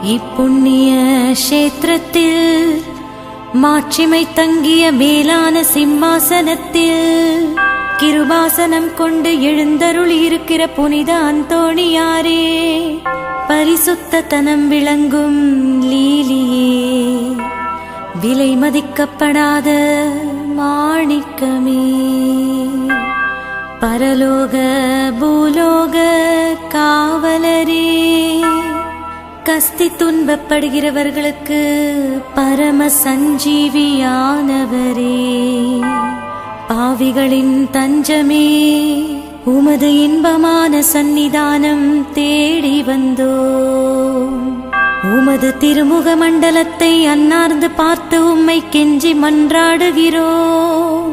இப்புண்ணிய கஷேத்திரத்தில் மாட்சிமை தங்கிய மேலான சிம்மாசனத்தில் கிருபாசனம் கொண்டு எழுந்தருளி இருக்கிற புனித அந்தோணியாரே, பரிசுத்தத்தனம் விளங்கும் லீலியே, விலை மதிக்கப்படாத மாணிக்கமே, பரலோக பூலோக காவலரே, கஸ்தி துன்பப்படுகிறவர்களுக்கு பரம சஞ்சீவியானவரே, பாவிகளின் தஞ்சமே, உமது இன்பமான சந்நிதானம் தேடி வந்தோம். உமது திருமுக மண்டலத்தை அன்னார்ந்து பார்த்து உம்மை கெஞ்சி மன்றாடுகிறோம்.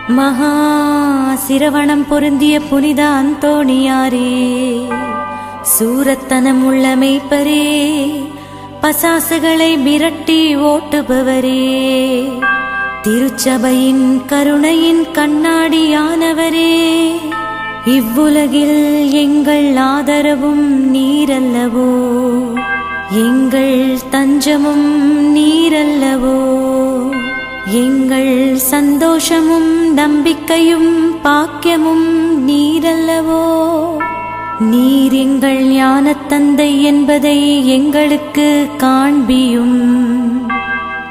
மகா சிரவணம் பொருந்திய புனித அந்தோணியாரே, சூரத்தனம் உள்ள மேய்ப்பரே, பசாசுகளை மிரட்டி ஓட்டுபவரே, திருச்சபையின் கருணையின் கண்ணாடியானவரே, இவ்வுலகில் எங்கள் ஆதரவும் நீரல்லவோ, எங்கள் தஞ்சமும் நீரல்லவோ, எங்கள் சந்தோஷமும் நம்பிக்கையும் பாக்கியமும் நீரல்லவோ, நீர் எங்கள் ஞானத்தந்தை என்பதை எங்களுக்கு காண்பியும்.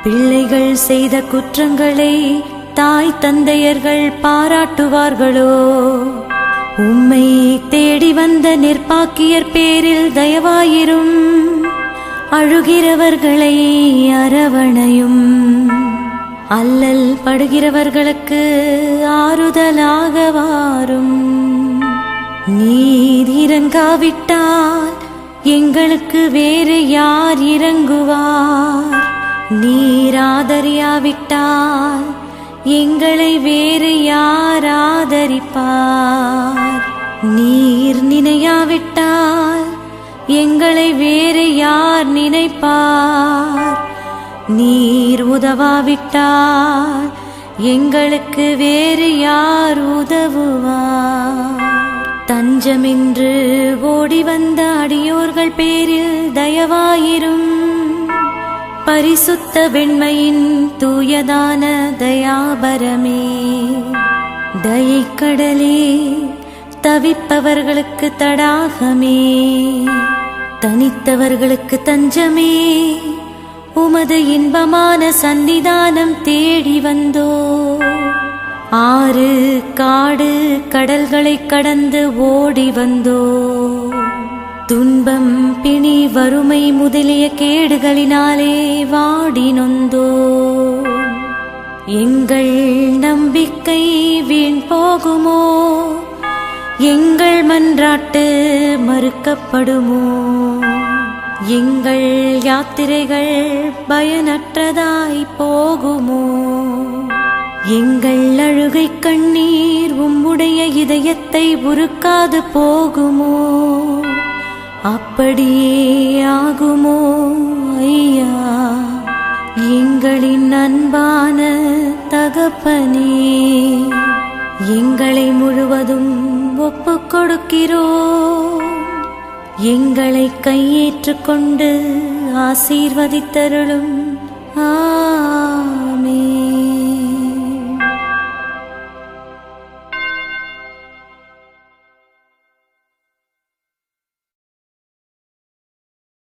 பிள்ளைகள் செய்த குற்றங்களை தாய் தந்தையர்கள் பாராட்டுவார்களோ? உம்மை தேடி வந்த நிர்பாக்கியர் பேரில் தயவாயிரும். அழுகிறவர்களை அரவணையும். அல்லல் படுகிறவர்களுக்கு ஆறுதலாக வாரும். நீர் இறங்காவிட்டால் எங்களுக்கு வேறு யார் இறங்குவார்? நீர் ஆதரியாவிட்டால் எங்களை வேறு யார் ஆதரிப்பார்? நீர் நினையாவிட்டால் எங்களை வேறு யார் நினைப்பார்? நீர் உதவாவிட்டால் எங்களுக்கு வேறு யார் உதவுவார்? தஞ்சமென்று ஓடி வந்த அடியோர்கள் பேரில் தயவாயிரும். பரிசுத்த வெண்மையின் தூயதான தயாபரமே, தயைக்கடலே, தவிப்பவர்களுக்கு தடாகமே, தனித்தவர்களுக்கு தஞ்சமே, உமது இன்பமான சந்நிதானம் தேடி வந்தோ. ஆறு காடு கடல்களை கடந்து ஓடி வந்தோ. துன்பம் பிணி வறுமை முதலிய கேடுகளினாலே வாடி நொந்தோ. எங்கள் நம்பிக்கை வீண் போகுமோ? எங்கள் மன்றாட்டு மறுக்கப்படுமோ? எங்கள் யாத்திரைகள் பயனற்றதாய் போகுமோ? எங்கள் அழுகை கண்ணீர் உம்முடைய இதயத்தை உருக்காது போகுமோ? அப்படியே ஆகுமோ ஐயா, எங்களின் அன்பான தகப்பனே? எங்களை முழுவதும் ஒப்புக் கொடுக்கிறோம். எங்களை கையேற்றுக் கொண்டு ஆசீர்வதித்தருளும்.